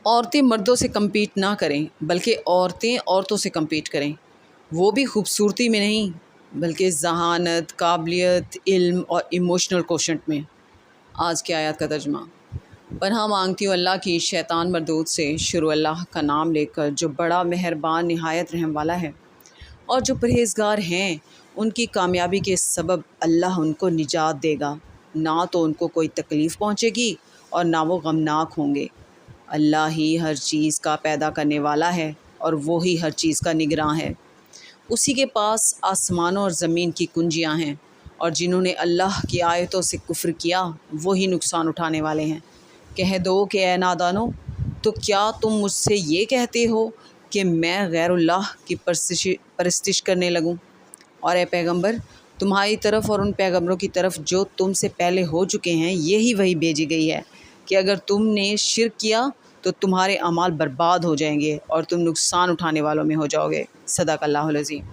عورتیں مردوں سے کمپیٹ نہ کریں بلکہ عورتیں عورتوں سے کمپیٹ کریں، وہ بھی خوبصورتی میں نہیں بلکہ ذہانت، قابلیت، علم اور ایموشنل کوشنٹ میں۔ آج کی آیات کا ترجمہ۔ پناہ مانگتی ہوں اللہ کی شیطان مردود سے، شروع اللہ کا نام لے کر جو بڑا مہربان نہایت رحم والا ہے۔ اور جو پرہیزگار ہیں ان کی کامیابی کے سبب اللہ ان کو نجات دے گا، نہ تو ان کو کوئی تکلیف پہنچے گی اور نہ وہ غمناک ہوں گے۔ اللہ ہی ہر چیز کا پیدا کرنے والا ہے اور وہی ہر چیز کا نگراں ہے۔ اسی کے پاس آسمانوں اور زمین کی کنجیاں ہیں، اور جنہوں نے اللہ کی آیتوں سے کفر کیا وہی نقصان اٹھانے والے ہیں۔ کہہ دو کہ اے نادانو، تو کیا تم مجھ سے یہ کہتے ہو کہ میں غیر اللہ کی پرستش کرنے لگوں؟ اور اے پیغمبر، تمہاری طرف اور ان پیغمبروں کی طرف جو تم سے پہلے ہو چکے ہیں یہی وحی بھیجی گئی ہے کہ اگر تم نے شرک کیا تو تمہارے اعمال برباد ہو جائیں گے اور تم نقصان اٹھانے والوں میں ہو جاؤ گے۔ صدق اللہ العظیم۔